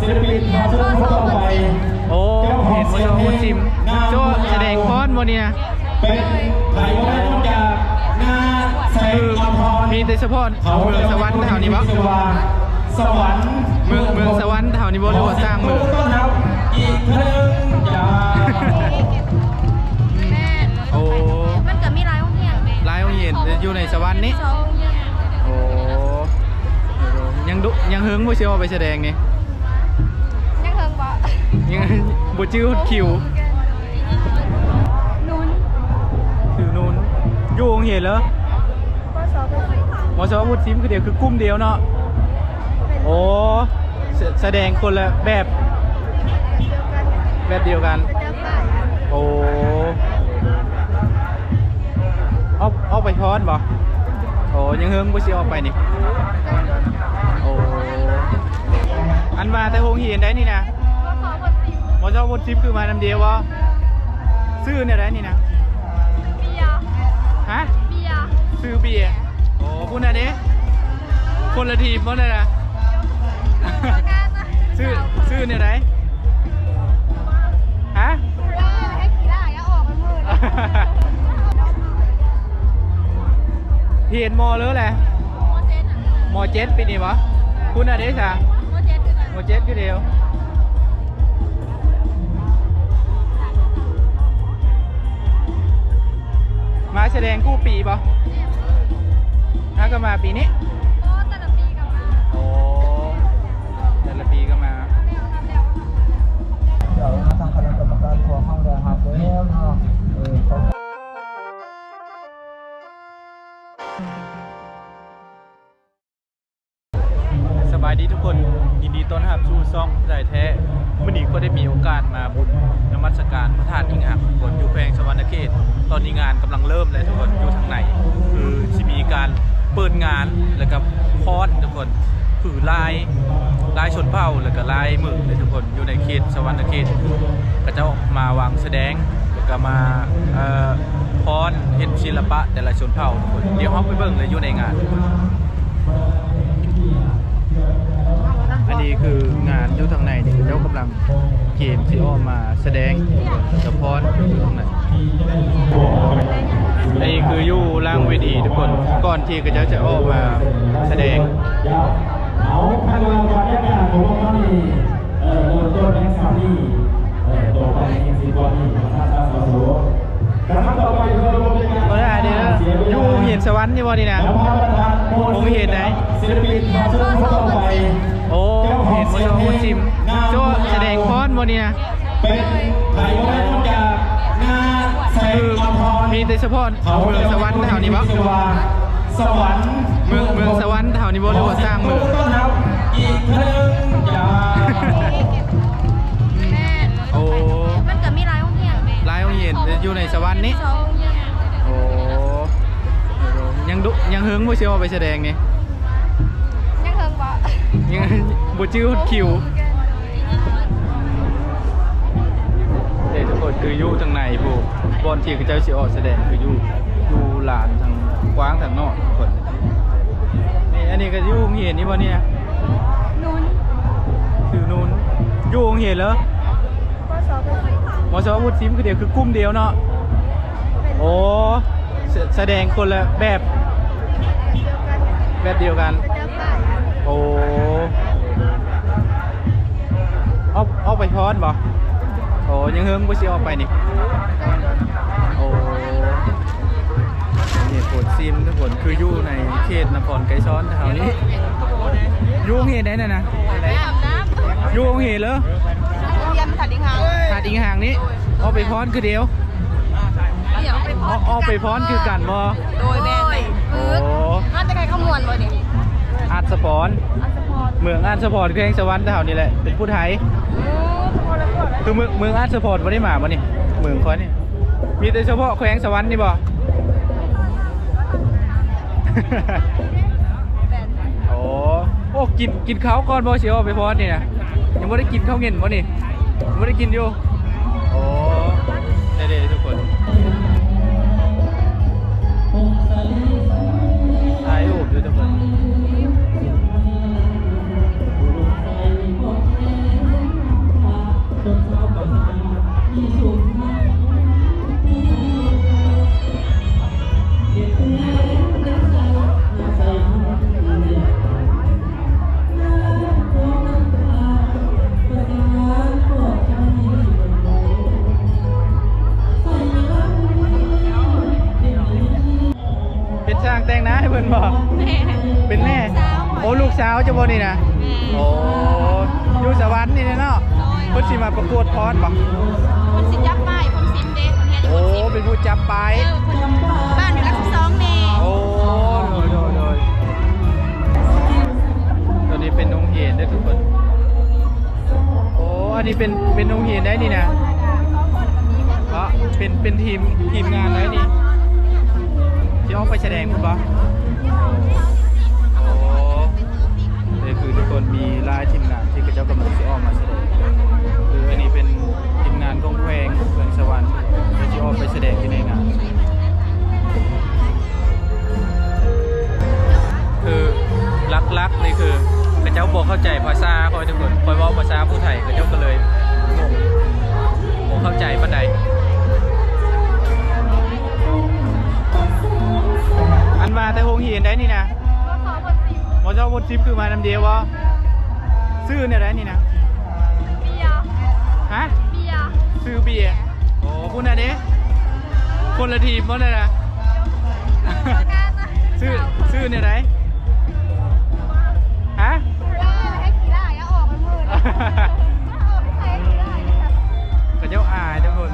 ศิลปินมาช่วยต่อไปโอ้เห็นว่าคุณซิมโจ้แสดงพรวันนี้นะเป็นไผ่ไม้ต้นจากหน้าแสงอภรมีแต่เฉพาะเมืองสวรรค์แถวนี้บ่สวรรค์เมืองสวรรค์แถวนี้บ่หรือว่าสร้างเมืองต้อนรับอีกครั้งจ้าโอ้มันเกิดมีหลายโรงเรียนอยู่ในสวรรค์นี้โอ้ยังเฮิงบ่เชื่อว่าไปแสดงนี่ยังเฮิงบ่ยังบ่ชื่อคิวนุ่นคือนุ่นอยู่โรงเรียนเหรอมสวุฒิซิมคือเดียวคือกลุ่มเดียวเนาะโอ้แสดงคนละแบบเดียวกันโอ้เอาไปพอดบ่โอ้ยังเฮิงบ่สิออกไปนี่โอ้อันว่าแต่โรงเรียนได้นี่นะมสวุฒิซิมคือมานำเดียวบ่ซื้อเนี่ยได้นี่นะเบียร์ฮะเบียร์ซื้อเบียร์โอ้พูดนะเด้คนละทีมบ่ได้ล่ะซื้อเนี่ยได้ฮะให้กีฬาอย่าออกกันมือเห็นมอเลยแหละมอเจ็ดปีนี้ปะคุณอะเดชะมอเจ็ดคือเดียวมาแสดงกู้ปีปะถ้าก็มาปีนี้แต่ละปีก็มาโอ้แต่ละปีก็มาเดี๋ยวทางคณะกรรมการทัวร์ห้องได้ครับแล้วเนาะสบายดีทุกคนยินดีต้อนรับสู่ซ่องใจแท้วันนี้ก็ได้มีโอกาสมาบุญนมัสการพระธาตุอิงหักทุกคนอยู่แขวงสวรรณเขตตอนนี้งานกำลังเริ่มเลยทุกคนอยู่ทางไหนคือจะมีการเปิดงานแล้วก็พอดทุกคนคือลายชนเผ่าแล้วก็ลายมือเลยทุกคนอยู่ในเขตสวรรณเขตก็จะมาวางแสดงแล้วก็มาพอดเห็นศิลปะแต่ละชนเผ่าทุกคนเดี๋ยวเราไปเบิ่งเลยอยู่ในงานอันนี้คืองานอยู่ทางในนี่เจ้ากำลังเกมที่ออกมาแสดงเฉพาะอยู่ตรงไหนอันนี้คืออยู่ล่างเวทีทุกคนก่อนที่ก็จะออกมาแสดงเอาข้างล่างบรรยากาศของเรานี่ตัวแดงสามีตัวไปซีบอนี่มาท่าซาโซกระทั่งต่อไปเราบรรยากาศก็ได้เดี๋ยวอยู่เห็นสวรรค์นี่บ่นี่นะผมเห็นไหนศิลปินมาช่วยต่อไปโอ้เห็นว่าคุณซิมโจ้แสดงพรบ่นี่นะเป็นไผ่ไม้ต้นจากหน้าแสงอภรมีแต่เฉพาะเมืองสวรรค์แถวนี้บ่สวรรค์เมืองสวรรค์แถวนี้บ่หรือว่าสร้างเมืองต้อนรับอีกครั้งจ้าโอ้มันเกิดมีหลายโรงเรียนอยู่ในสวรรค์นี้โอ้ยังเฮิงบ่เชื่อว่าไปแสดงนี่ยังเฮิงบ่ยังบ่ชื่อคิวทุกคนคืออยู่ทางในผู้บอลที่เขาเจ้าสิออกแสดงคืออยู่ลานทางกว้างทางนอกทุกคนนี่อันนี้ก็อยู่โรงเรียนนี่บ่เนี่ยนุ่นคือนุ่นอยู่โรงเรียนเหรอมสวุฒิซิมคือเดียวคือกลุ่มเดียวเนาะโอ้แสดงคนละแบบเดียวกันโอ้เอาไปพอดบ่โอ้ยังเฮิงบ่สิออกไปนี่โอ้นี่โคตรซิมทุกคนคืออยู่ในเขตนครไกรซ้อนแถวนี้อยู่โรงเรียนไหนน่ะนะอยู่โรงเรียนเหรอเรียนถาดอิงหางนี้เอาไปพอดคือเดียวเอาไปพอดคือกันบ่โดยแม่อาจจะใครขมวนบ่นี่อาร์ตสปอร์ตเมืองอาร์ตสปอร์ตแขวงสวรรค์แถวนี้แหละเป็นผู้ไทยคือเมืองอาร์ตสปอร์ตบ่ได้มาบ่นี่เมืองเขานี่มีแต่เฉพาะแขวงสวรรค์นี่บ่โอ้กินข้าวก่อนบ่เชียวไปพอดนี่นะยังไม่ได้กินข้าวเย็นบ่นี่ไม่ได้กินอยู่โอ้เด็ดๆทุกคนถ่ายรูปด้วยทุกคน จะบ่นี่นะโอ้อยู่สวรรค์นี่เนาะเพิ่นสิมาประกวดพอดบ่ คนสิจับป้ายคนซิมเด็กคนเฮียอยู่ โอ้ คนซิม เป็นผู้จับไป คนบ้านอยู่รัก12แน่ โอ้โดยตัวนี้เป็นโรงเรียนได้อทุกคนโอ้อันนี้เป็นโรงเรียนได้นี่นะเพราะเป็นทีมงานได้นี่ที่ออกไปแสดงคุณปะโอ้นี่คือทุกคนมีรายทีมงานที่กระเจ้ากำลังจะออกมาแสดงคืออันนี้เป็นทีมงานกองแพงเมืองสวรรค์ที่ออกไปแสดงที่ในงานคือลักๆเลยคือกระเจ้าบอกเข้าใจภาษาคอยทุกคนคอยว่าภาษาผู้ไทยกระเจ้าก็เลยงงเข้าใจปานใดอันมาแต่โฮงเฮียนได้นี่นะมอเจ้าบนซิปคือมานำเดียววะซื้อเนี่ยได้นี่นะ เบียร์ ฮะ เบียร์ ซื้อเบียร์โอ้พูดนะเด้คนละทีมมั้งเลยนะซื้อเนี่ยได้ฮะ ให้กี่ได้ก็ออกไปมือนะออกให้ใครกี่ได้นะครับ กระเจ้าอายทุกคน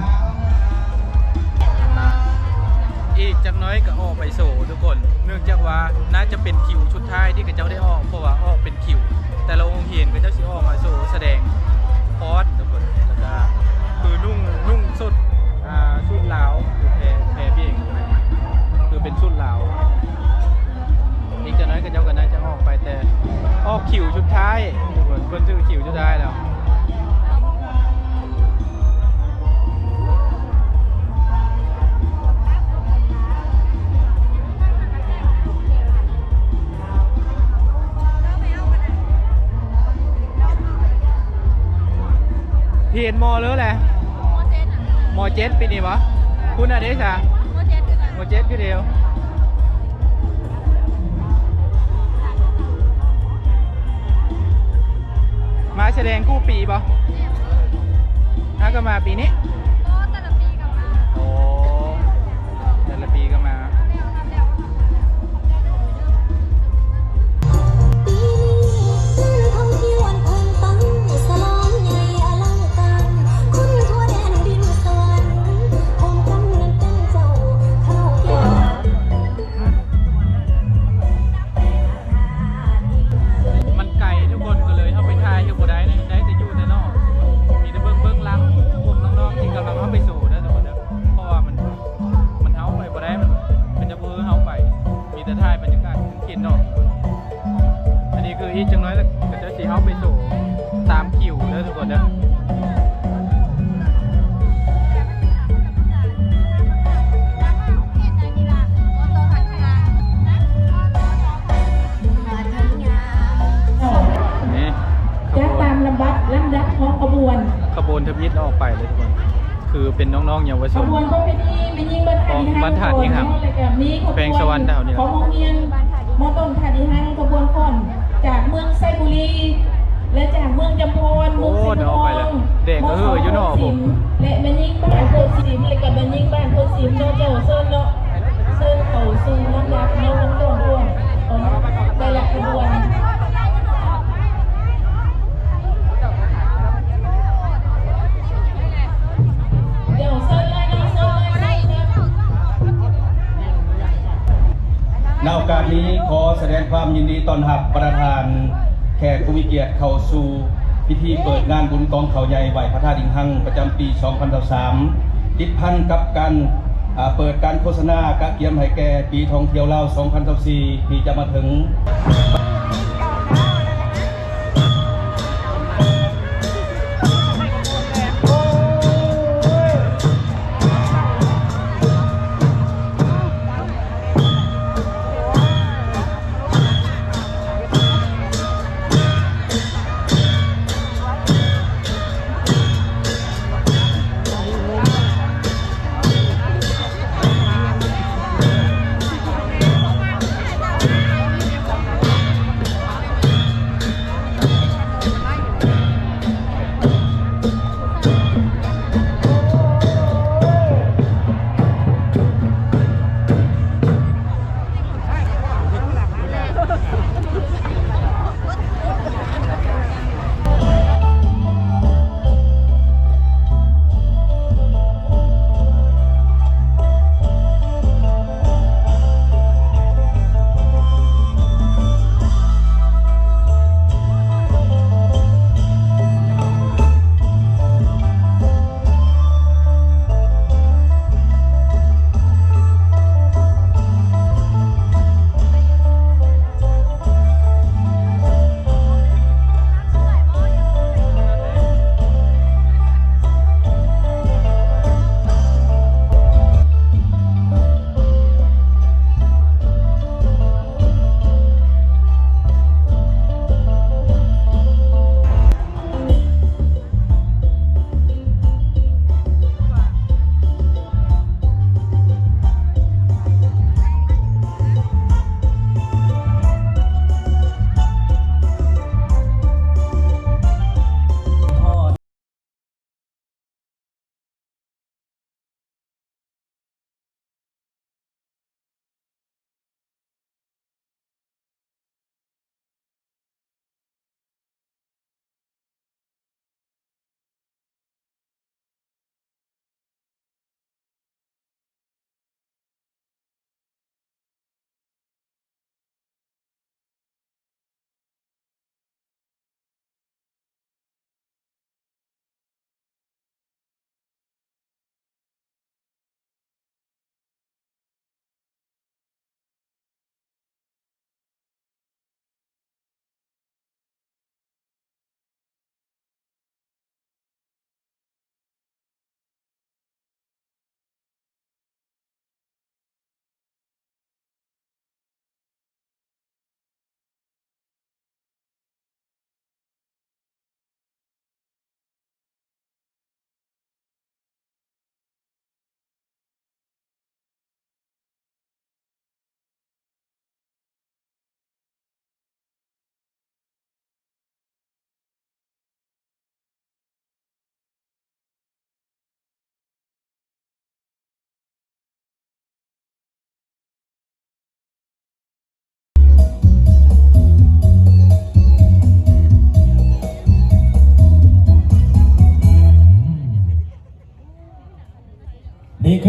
อีกจักน้อยก็ออกไปโซ่ทุกคนเนื่องจากว่าน่าจะเป็นคิวชุดท้ายที่กระเจ้าได้ออกเพราะว่าออกเป็นคิวแต่เราคงเห็นกระเจ้าสิออกมาโซ่แสดงพอดทุกคนแล้วก็คือนุ่งสุดสุดลาวแพรพี่เองคือเป็นสุดลาวอีกจักน้อยกระเจ้าก็น่าจะออกไปแต่ออกคิวชุดท้ายทุกคนเพิ่นถือคิวชุดท้ายแล้วเห็นมอเลยแหละมอเจ็ดปีนี้ปะคุณอะไรสะมอเจ็ดคือเดียวมาแสดงกู้ปีปะถ้าก็มาปีนี้โอ้แต่ละปีก็มาอีกจังน้อยก็จะสีเข้าไปสู่ตามคิวเด้อทุกคนเด้อจะตามลำดับของขบวนทวิตออกไปเลยทุกคนคือเป็นน้องๆเยาวช ข น บวนก็เป็นยิงบรรทัดยิงหักแปลงสวรรค์ดาวนี่ของโรงเรียนมอต้นทัดยิงหักขบวนก่อนจากเมืองไซบุรีและจากเมืองจำพรเมืองสิงห์ทองและมันยิงบ้านโพสิมและกับมันยิงบ้านโพสิมเนาะเจ้าเซิร์นเนาะเซิร์นเขาซึ่งลำดับเนาะน้ำต้นร่วงไปละขบวนในโอกาสนี้ขอแสดงความยินดีต้อนรับประธานแขกผู้มีเกียรติเข้าสู่พิธีเปิดงานบุญกองเขาใหญ่ไหวพระธาตุอิงหังประจำปี 2023 ติดพันกับการเปิดการโฆษณากะเกียมให้แก่ปีท่องเที่ยวลาว 2024 ที่จะมาถึง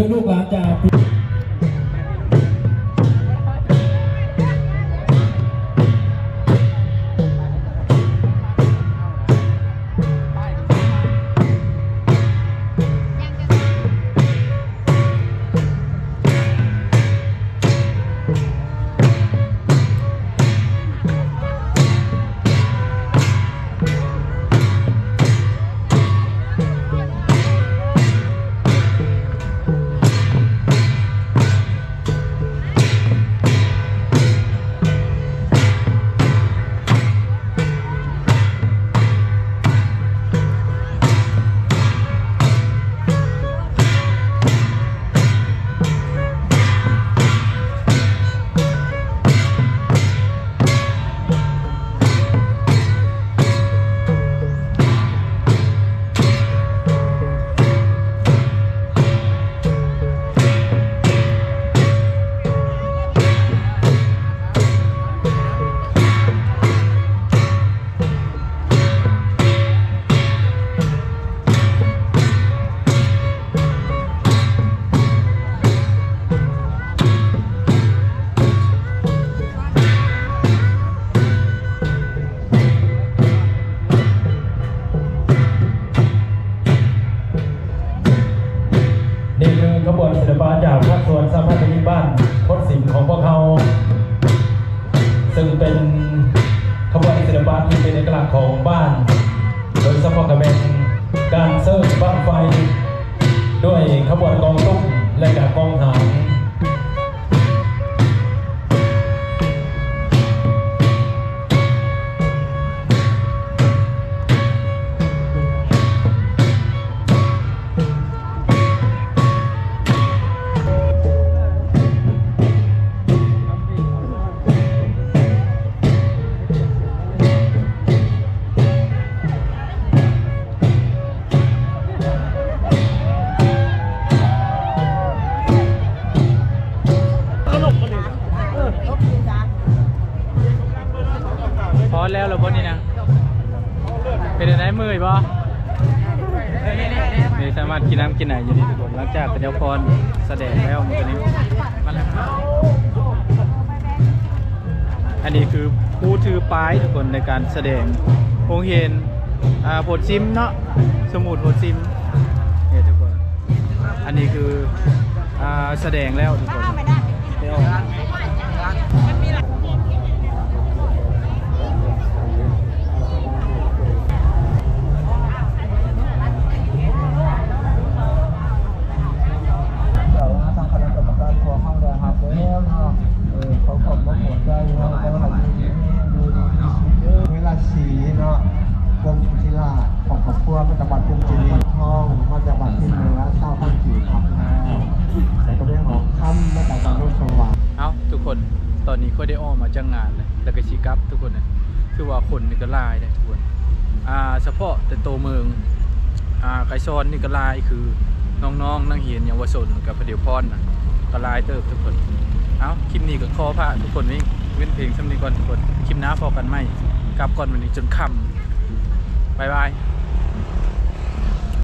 คือลูกหลานจาก นี่คือขบวนศิลปะจากภาคส่วนสาพันธ์นิบ้านพจน์สิงห์ของพวกเขาซึ่งเป็นขบวนศิลปะที่เป็นเอกลักษณ์ของบ้านโดยเฉพาะกับเป็นการเสิร์ฟบ้างไฟด้วยขบวนกองตุ้มและกับกองหาง พอแล้วเหรอบนนี่นะเป็นอะไรมือบ่นี่สามารถกินน้ำกินไหนอยู่นี่ทุกคนหลังจากกระเดียวพรแสดงแล้วมันก็นี้มาแล้วอันนี้คือผู้ถือป้ายทุกคนในการแสดงคงเห็นโพดซิมเนาะสมุดโพดซิมเนี่ยทุกคนอันนี้คือแสดงแล้วทุกคนเดี๋ยวสีเนาะกรมศิลาของครอบครัวเป็นจังหวัดกรุงศรีทองมาจังหวัดที่เหนือเศร้าพันกี่ครับแต่ก็เรื่องของคำมาจากจังหวัดสว่าง เอาทุกคนตอนนี้ก็ได้ออกมาจากงานเลยแล้วก็ชีกับทุกคนนะคือว่าคนนี่ก็ลายเลยทุกคนเฉพาะแต่โตเมืองไกซอนนี่ก็ลายคือน้องๆนั่งเหียนเยาวชนกับพระเดียวพรนะก็ลายเติบทุกคนเอาคลิปนี้ก็ขอพาทุกคนวิ่งเว้นเพลงสำนีก่อนทุกคนคลิปหน้าพอกันไหมกลับก่อนวันนี้จนค่ำบายบาย